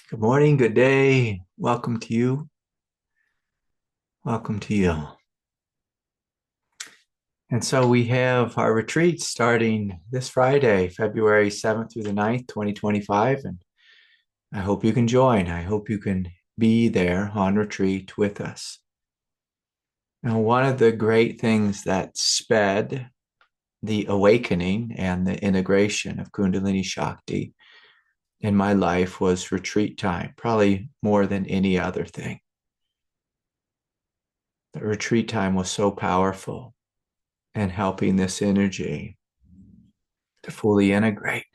Good morning, good day. Welcome to you. Welcome to you. And so we have our retreat starting this Friday, February 7th through the 9th, 2025. And I hope you can join. I hope you can be there on retreat with us. Now, one of the great things that sped the awakening and the integration of Kundalini Shakti in my life was retreat time, probably more than any other thing. The retreat time was so powerful in helping this energy to fully integrate.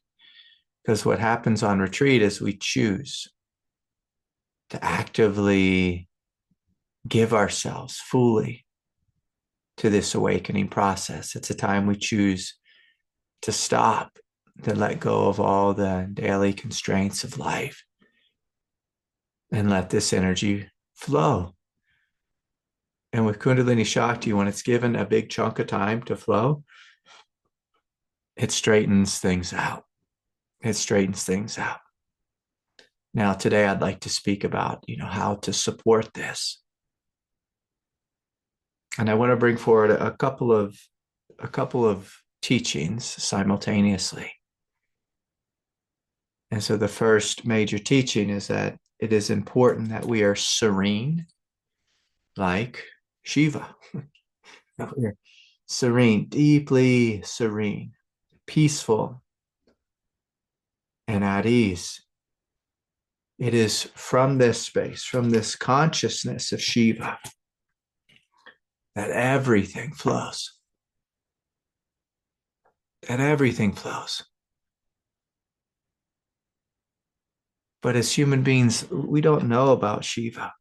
Because what happens on retreat is we choose to actively give ourselves fully to this awakening process. It's a time we choose to stop, to let go of all the daily constraints of life and let this energy flow. And with Kundalini Shakti, when it's given a big chunk of time to flow, it straightens things out. It straightens things out. Now, today I'd like to speak about, how to support this. And I want to bring forward a couple of teachings simultaneously. And so the first major teaching is that it is important that we are serene, like Shiva. We're serene, deeply serene, peaceful, and at ease. It is from this space, from this consciousness of Shiva, that everything flows. That everything flows. But as human beings, we don't know about Shiva.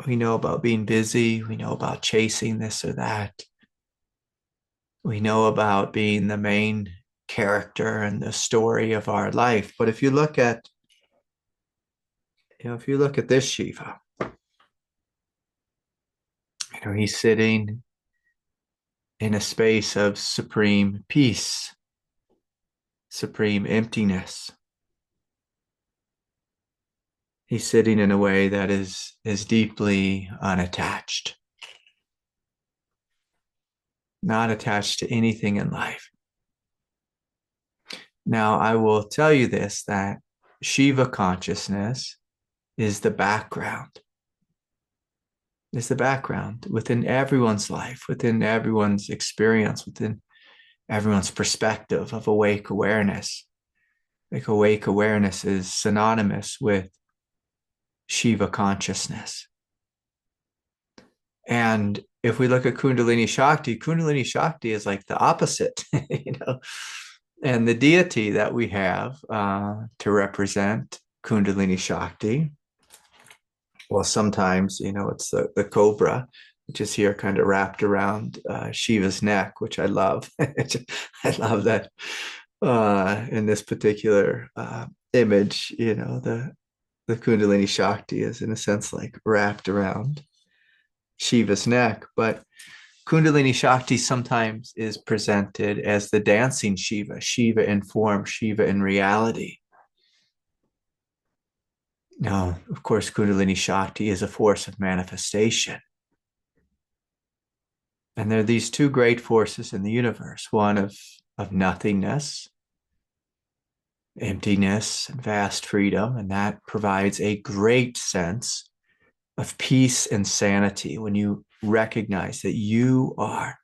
We know about being busy. We know about chasing this or that. We know about being the main character and the story of our life. But if you look at, this Shiva, he's sitting in a space of supreme peace, supreme emptiness. He's sitting in a way that is deeply unattached, not attached to anything in life. Now, I will tell you this, that Shiva consciousness is the background. Is the background within everyone's life, within everyone's experience, within everyone's perspective of awake awareness. Like awake awareness is synonymous with Shiva consciousness. And if we look at Kundalini Shakti is like the opposite, And the deity that we have to represent Kundalini Shakti, well, sometimes, it's the cobra, which is here kind of wrapped around Shiva's neck, which I love. I love that in this particular image, the Kundalini Shakti is in a sense like wrapped around Shiva's neck. But Kundalini Shakti sometimes is presented as the dancing Shiva, Shiva in form, Shiva in reality. Now, of course, Kundalini Shakti is a force of manifestation. And there are these two great forces in the universe, one of nothingness, emptiness, and vast freedom. And that provides a great sense of peace and sanity when you recognize that you are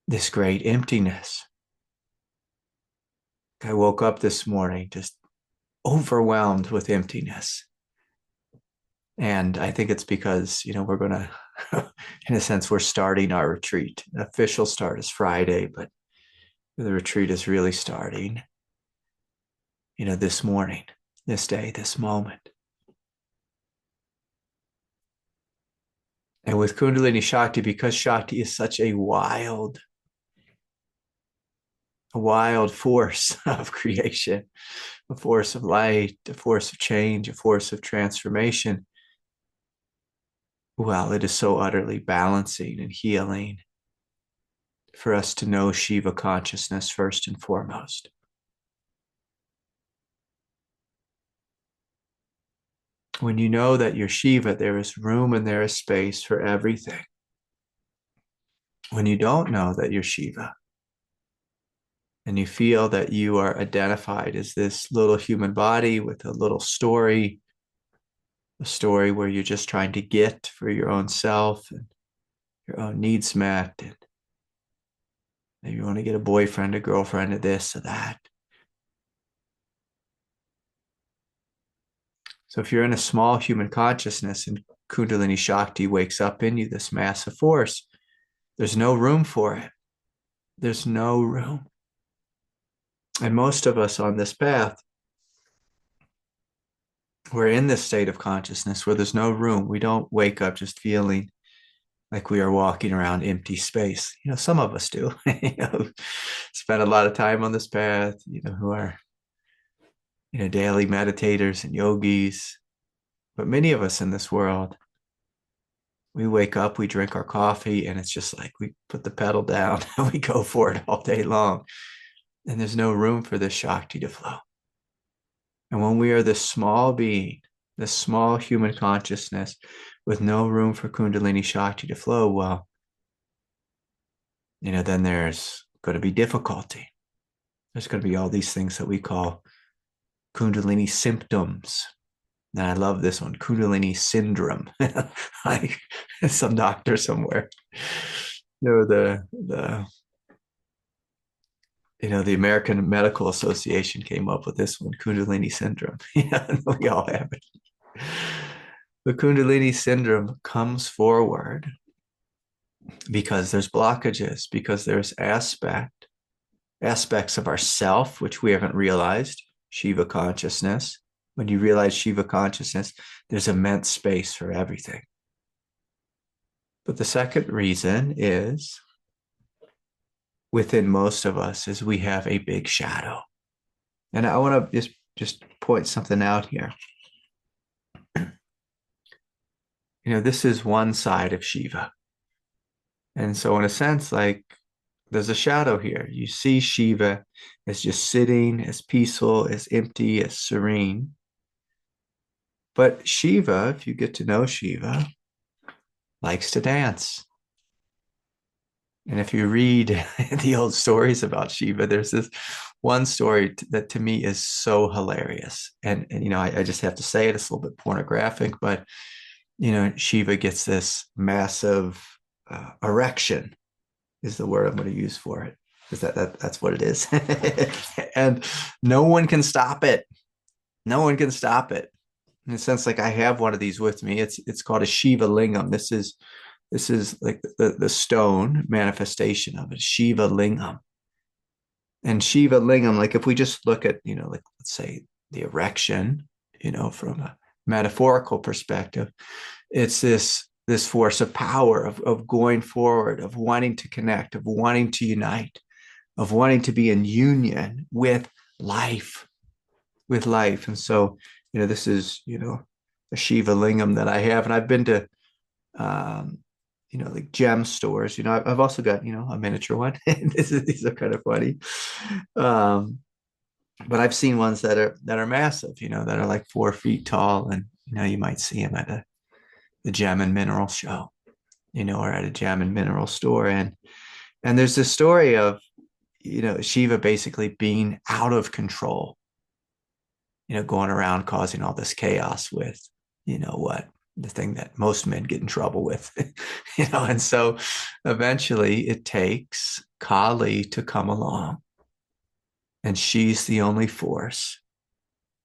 this great emptiness. I woke up this morning just overwhelmed with emptiness. And I think it's because, we're going to, in a sense, we're starting our retreat. The official start is Friday, but the retreat is really starting, this morning, this day, this moment. And with Kundalini Shakti, because Shakti is such a wild force of creation, a force of light, a force of change, a force of transformation. Well, it is so utterly balancing and healing for us to know Shiva consciousness first and foremost. When you know that you're Shiva, there is room and there is space for everything. When you don't know that you're Shiva, and you feel that you are identified as this little human body with a little story, a story where you're just trying to get for your own self and your own needs met, and maybe you want to get a boyfriend, a girlfriend, or this or that. So if you're in a small human consciousness and Kundalini Shakti wakes up in you, this massive force, there's no room for it. There's no room. And most of us on this path, we're in this state of consciousness where there's no room. We don't wake up just feeling like we are walking around empty space. Some of us do, spend a lot of time on this path, who are, daily meditators and yogis. But many of us in this world, we wake up, we drink our coffee, and it's just like we put the pedal down and we go for it all day long. And there's no room for this Shakti to flow. And when we are this small being, this small human consciousness with no room for Kundalini Shakti to flow, well, then there's going to be difficulty. There's going to be all these things that we call Kundalini symptoms. And I love this one, Kundalini syndrome, like some doctor somewhere. The American Medical Association came up with this one, Kundalini syndrome. We all have it. The Kundalini syndrome comes forward because there's blockages, because there's aspects of ourself which we haven't realized, Shiva consciousness. When you realize Shiva consciousness, there's immense space for everything. But the second reason is, within most of us, is we have a big shadow. And I want to just point something out here. This is one side of Shiva. And so in a sense, like, there's a shadow here. You see Shiva as just sitting, as peaceful, as empty, as serene. But Shiva, if you get to know Shiva, likes to dance. And if you read the old stories about Shiva, there's this one story that to me is so hilarious. And I just have to say it, it's a little bit pornographic, but, Shiva gets this massive erection is the word I'm going to use for it. Because that's what it is. And no one can stop it. No one can stop it. In a sense, like I have one of these with me. It's called a Shiva lingam. This is like the stone manifestation of it, Shiva lingam. And Shiva lingam, like if we just look at, like let's say the erection, from a metaphorical perspective, it's this force of power of going forward, of wanting to connect, of wanting to unite, of wanting to be in union with life. And so, this is, a Shiva lingam that I have. And I've been to, like gem stores. I've also got, a miniature one. These are kind of funny. But I've seen ones that are massive, that are like 4 feet tall. And, you might see them at the gem and mineral show, or at a gem and mineral store. And there's this story of, Shiva basically being out of control, going around causing all this chaos with, what, the thing that most men get in trouble with, and so eventually it takes Kali to come along. And she's the only force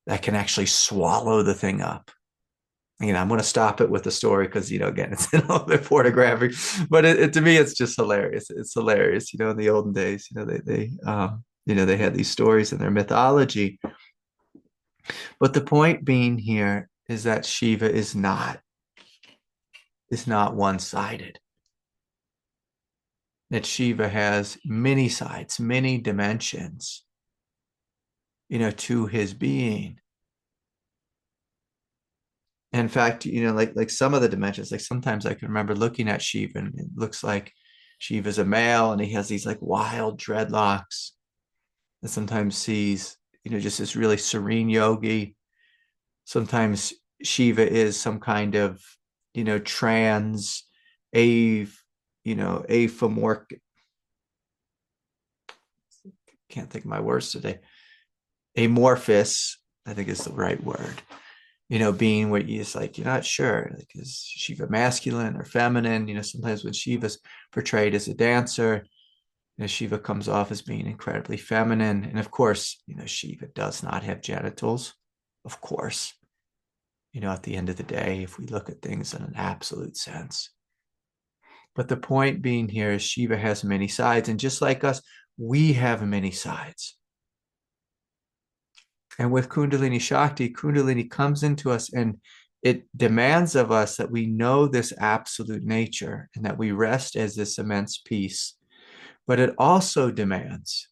that can actually swallow the thing up. I'm going to stop it with the story because, again, it's a little bit pornographic, but to me, it's just hilarious. It's hilarious. In the olden days, they had these stories in their mythology. But the point being here is that Shiva is not one-sided. That Shiva has many sides, many dimensions, to his being. In fact, like some of the dimensions, like sometimes I can remember looking at Shiva and it looks like Shiva's a male and he has these like wild dreadlocks. And sometimes sees, just this really serene yogi. Sometimes Shiva is some kind of, trans, a, apomorphic, can't think of my words today, amorphous, I think is the right word, being where you're like, you're not sure, like, is Shiva masculine or feminine? Sometimes when Shiva's portrayed as a dancer, Shiva comes off as being incredibly feminine. And of course, Shiva does not have genitals, of course, at the end of the day, if we look at things in an absolute sense. But the point being here is Shiva has many sides. And just like us, we have many sides. And with Kundalini Shakti, Kundalini comes into us and it demands of us that we know this absolute nature and that we rest as this immense peace. But it also demands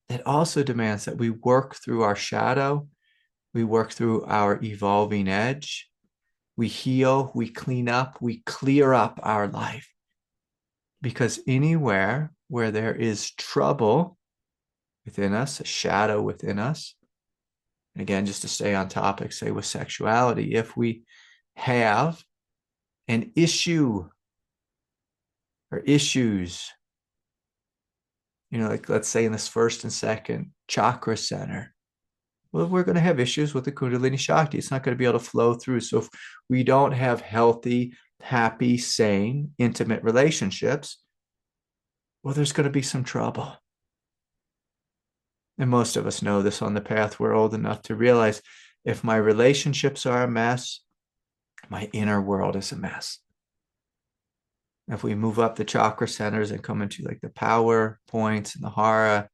that we work through our shadow, we work through our evolving edge, we heal, we clean up, we clear up our life. Because anywhere where there is trouble within us, a shadow within us, and again, just to stay on topic, say with sexuality, if we have an issue or issues, like let's say in this first and second chakra center, well, we're going to have issues with the Kundalini Shakti. It's not going to be able to flow through. So if we don't have healthy, happy, sane, intimate relationships, well, there's going to be some trouble. And most of us know this on the path. We're old enough to realize if my relationships are a mess, my inner world is a mess. If we move up the chakra centers and come into like the power points and the hara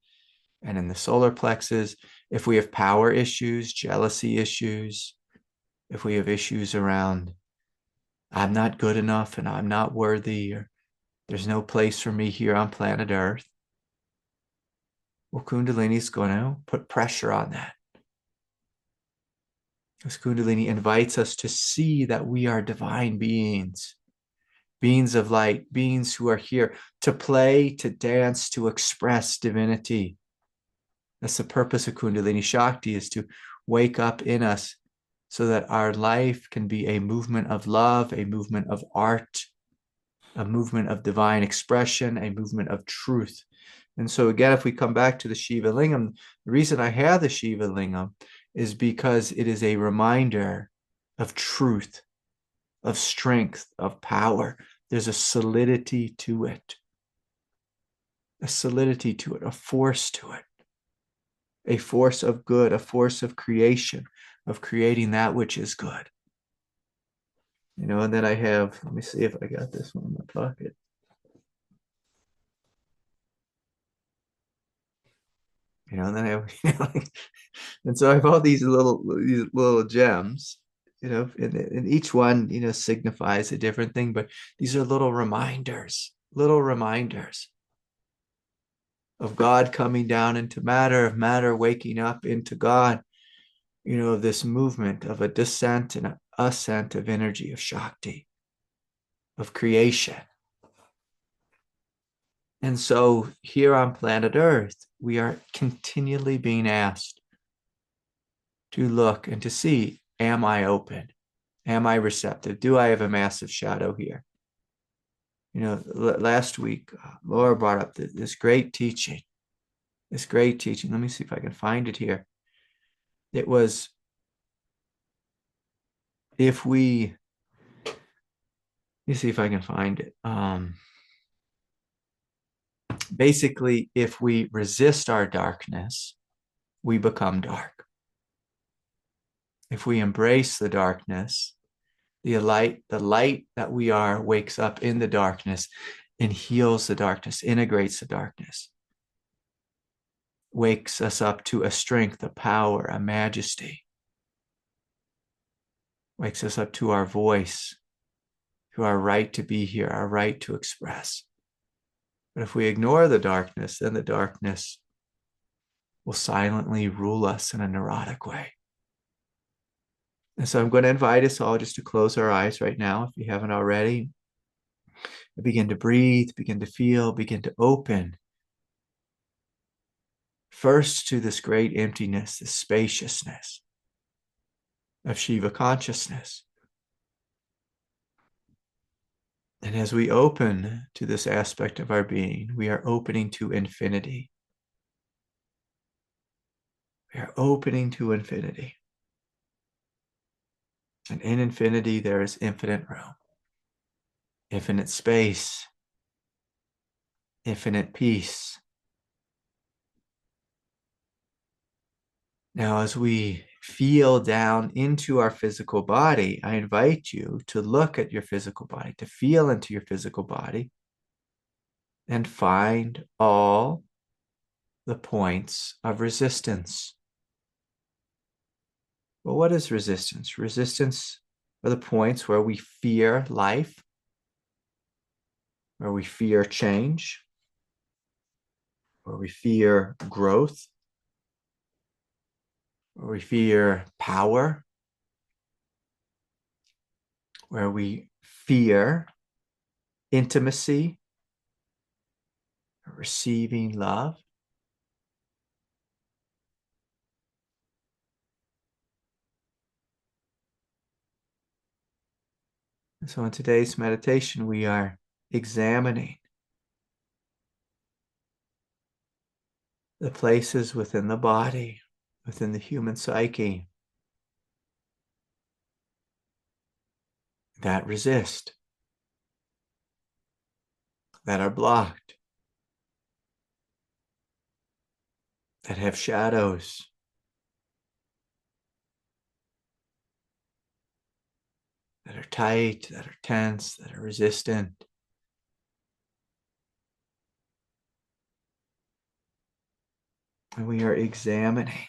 and in the solar plexus, if we have power issues, jealousy issues, if we have issues around I'm not good enough and I'm not worthy, or there's no place for me here on planet Earth, well, Kundalini is going to put pressure on that. Because Kundalini invites us to see that we are divine beings, beings of light, beings who are here to play, to dance, to express divinity. That's the purpose of Kundalini Shakti, is to wake up in us so that our life can be a movement of love, a movement of art, a movement of divine expression, a movement of truth. And so again, if we come back to the Shiva Lingam, the reason I have the Shiva Lingam is because it is a reminder of truth, of strength, of power. There's a solidity to it, a force to it, a force of good, a force of creation, of creating that which is good. And then I have, let me see if I got this one in my pocket. And then I have, and so I have all these little gems, and each one, signifies a different thing, but these are little reminders of God coming down into matter, of matter waking up into God, this movement of a descent and an ascent of energy, of Shakti, of creation. And so here on planet Earth, we are continually being asked to look and to see, am I open? Am I receptive? Do I have a massive shadow here? Last week, Laura brought up this great teaching. Let me see if I can find it here. It was, let me see if I can find it. Basically, if we resist our darkness, we become dark. If we embrace the darkness, the light that we are wakes up in the darkness and heals the darkness, integrates the darkness, wakes us up to a strength, a power, a majesty, wakes us up to our voice, to our right to be here, our right to express. But if we ignore the darkness, then the darkness will silently rule us in a neurotic way. And so I'm going to invite us all just to close our eyes right now, if you haven't already. Begin to breathe, begin to feel, begin to open. First to this great emptiness, this spaciousness of Shiva consciousness. And as we open to this aspect of our being, we are opening to infinity. We are opening to infinity. And in infinity, there is infinite room, infinite space, infinite peace. Now, as we feel down into our physical body, I invite you to look at your physical body, to feel into your physical body, and find all the points of resistance. Well, what is resistance? Resistance are the points where we fear life, where we fear change, where we fear growth, where we fear power, where we fear intimacy, receiving love. And so in today's meditation, we are examining the places within the body, within the human psyche, that resist, that are blocked, that have shadows, that are tight, that are tense, that are resistant. And we are examining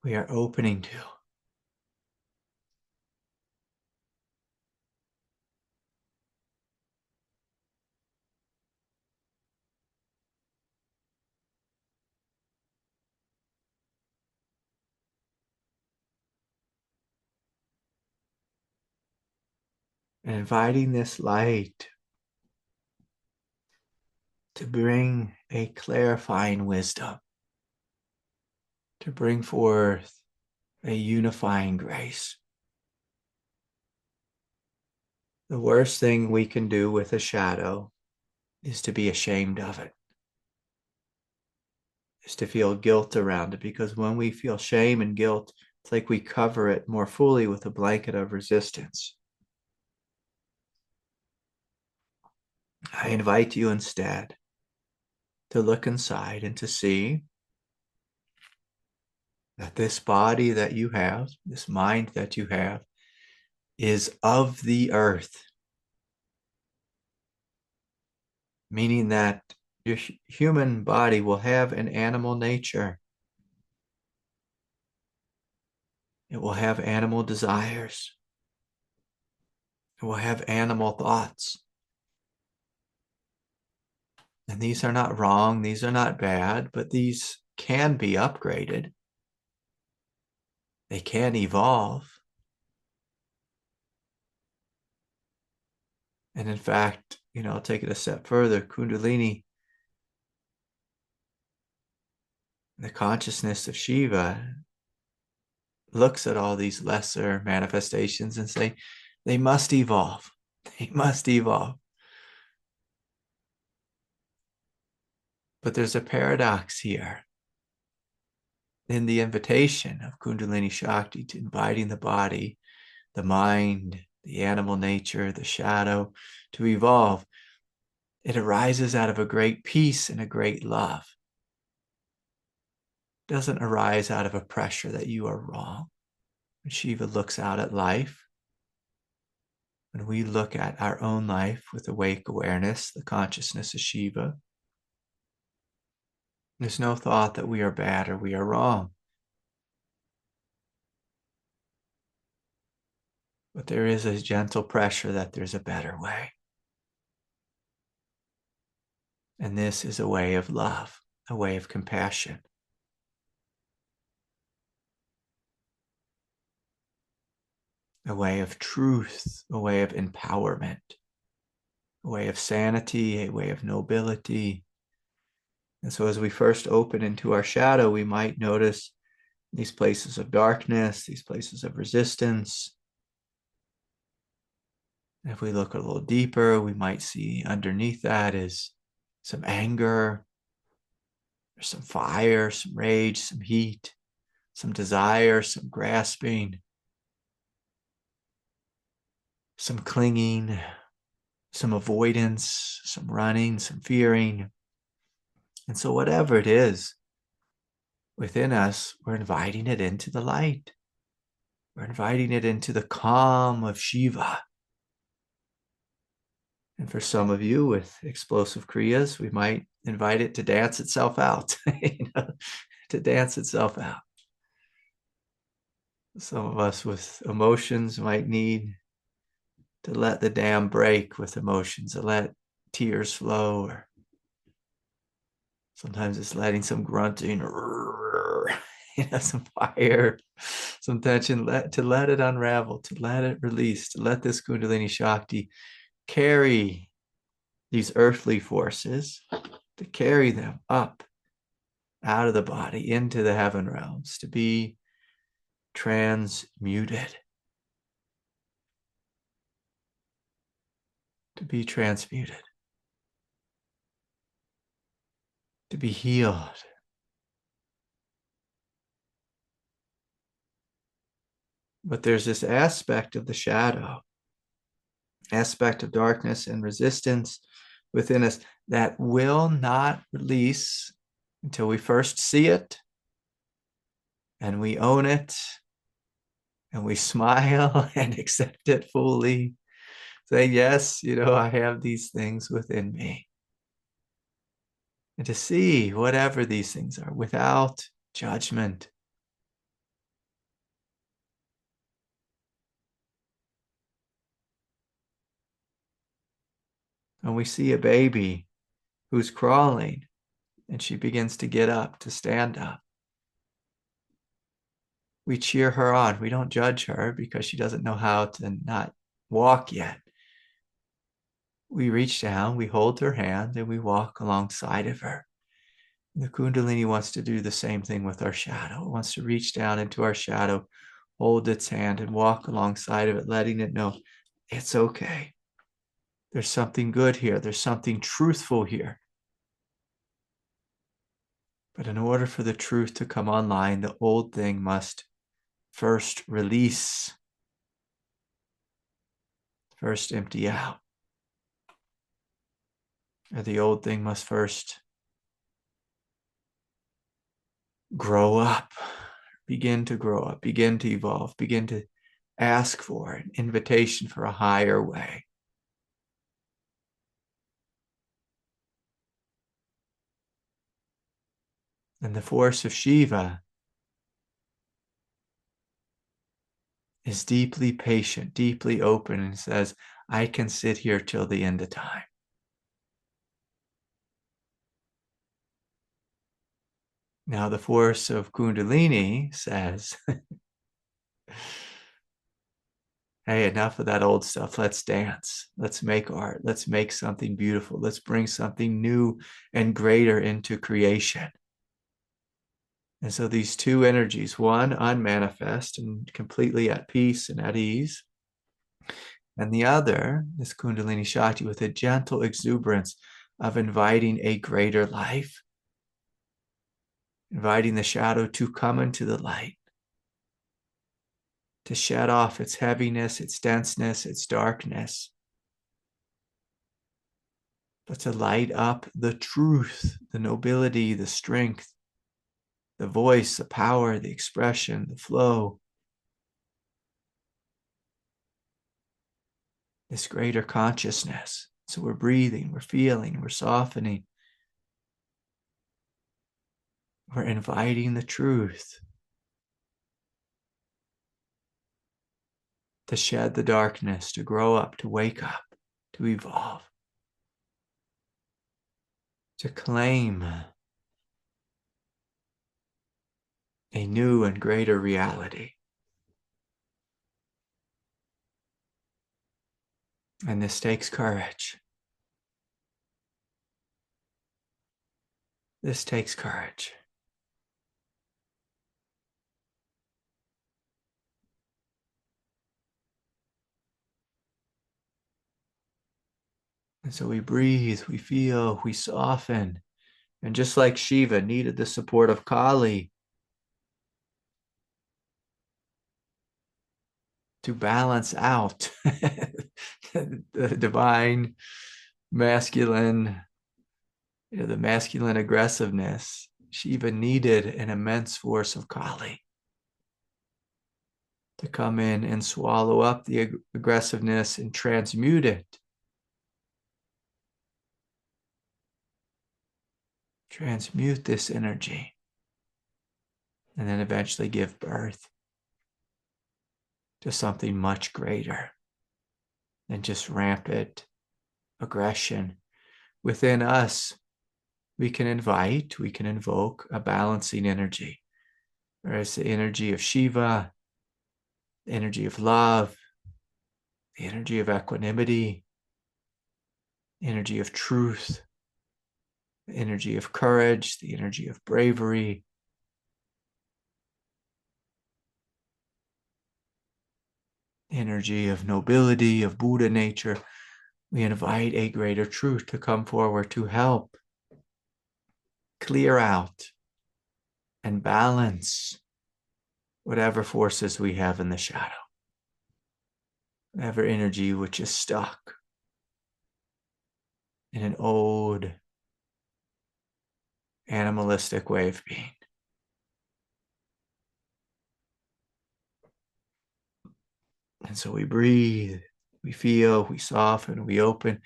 we are opening to. And inviting this light to bring a clarifying wisdom, to bring forth a unifying grace. The worst thing we can do with a shadow is to be ashamed of it, is to feel guilt around it, because when we feel shame and guilt, it's like we cover it more fully with a blanket of resistance. I invite you instead to look inside and to see that this body that you have, this mind that you have, is of the earth, meaning that your human body will have an animal nature. It will have animal desires. It will have animal thoughts. And these are not wrong, these are not bad, but these can be upgraded. They can evolve. And in fact, I'll take it a step further. Kundalini, the consciousness of Shiva, looks at all these lesser manifestations and say, they must evolve. They must evolve. But there's a paradox here in the invitation of Kundalini Shakti to inviting the body, the mind, the animal nature, the shadow to evolve. It arises out of a great peace and a great love. It doesn't arise out of a pressure that you are wrong. When Shiva looks out at life, when we look at our own life with awake awareness, the consciousness of Shiva, there's no thought that we are bad or we are wrong. But there is a gentle pressure that there's a better way. And this is a way of love, a way of compassion. a way of truth, a way of empowerment, a way of sanity, a way of nobility. And so as we first open into our shadow, we might notice these places of darkness, these places of resistance. If we look a little deeper, we might see underneath that is some anger, there's some fire, some rage, some heat, some desire, some grasping, some clinging, some avoidance, some running, some fearing. And so whatever it is within us, we're inviting it into the light. We're inviting it into the calm of Shiva. And for some of you with explosive kriyas, we might invite it to dance itself out, to dance itself out. Some of us with emotions might need to let the dam break with emotions, to let tears flow, or sometimes it's letting some grunting, some fire, some tension, to let it unravel, to let it release, to let this Kundalini Shakti carry these earthly forces, to carry them up out of the body into the heaven realms, to be transmuted, to be transmuted, to be healed. But there's this aspect of the shadow, aspect of darkness and resistance within us that will not release until we first see it and we own it and we smile and accept it fully. Say, yes, I have these things within me. And to see whatever these things are without judgment. And we see a baby who's crawling and she begins to get up, to stand up. We cheer her on. We don't judge her because she doesn't know how to not walk yet. We reach down, we hold her hand, and we walk alongside of her. The Kundalini wants to do the same thing with our shadow. It wants to reach down into our shadow, hold its hand, and walk alongside of it, letting it know it's okay. There's something good here. There's something truthful here. But in order for the truth to come online, the old thing must first release, first empty out. Or the old thing must first grow up, begin to grow up, begin to evolve, begin to ask for an invitation for a higher way. And the force of Shiva is deeply patient, deeply open, and says, I can sit here till the end of time. Now, the force of Kundalini says, hey, enough of that old stuff. Let's dance. Let's make art. Let's make something beautiful. Let's bring something new and greater into creation. And so these two energies, one unmanifest and completely at peace and at ease, and the other, this Kundalini Shakti, with a gentle exuberance of inviting a greater life, inviting the shadow to come into the light, to shed off its heaviness, its denseness, its darkness, but to light up the truth, the nobility, the strength, the voice, the power, the expression, the flow, this greater consciousness. So we're breathing, we're feeling, we're softening. We're inviting the truth to shed the darkness, to grow up, to wake up, to evolve, to claim a new and greater reality. And this takes courage. This takes courage. And so we breathe, we feel, we soften. And just like Shiva needed the support of Kali to balance out the divine masculine, the masculine aggressiveness, Shiva needed an immense force of Kali to come in and swallow up the aggressiveness and transmute it. Transmute this energy. And then eventually give birth to something much greater than just rampant aggression. Within us, we can invoke a balancing energy. There's the energy of Shiva, the energy of love, the energy of equanimity, the energy of truth, the energy of courage, the energy of bravery, the energy of nobility, of Buddha nature. We invite a greater truth to come forward to help clear out and balance whatever forces we have in the shadow, whatever energy which is stuck in an old animalistic way of being. And so we breathe, we feel, we soften, we open,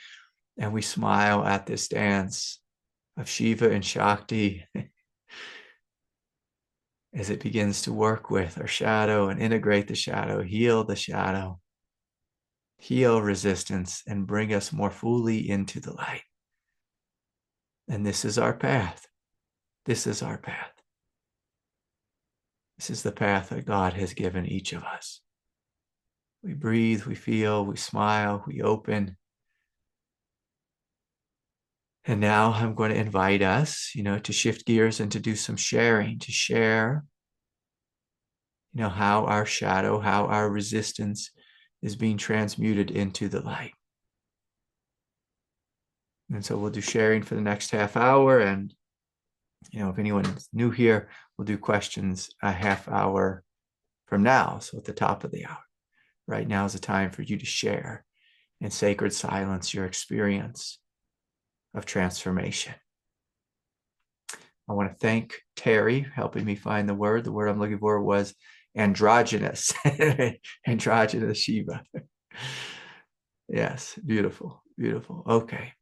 and we smile at this dance of Shiva and Shakti as it begins to work with our shadow and integrate the shadow, heal the shadow, heal resistance, and bring us more fully into the light. And this is our path. This is our path. This is the path that God has given each of us. We breathe, we feel, we smile, we open. And now I'm going to invite us, to shift gears and to do some sharing, to share, how our shadow, how our resistance is being transmuted into the light. And so we'll do sharing for the next half hour. And, if anyone's new here, we'll do questions a half hour from now. So at the top of the hour. Right now is the time for you to share in sacred silence your experience of transformation. I want to thank Terry helping me find the word. The word I'm looking for was androgynous, androgynous Shiva. Yes, beautiful, beautiful. Okay.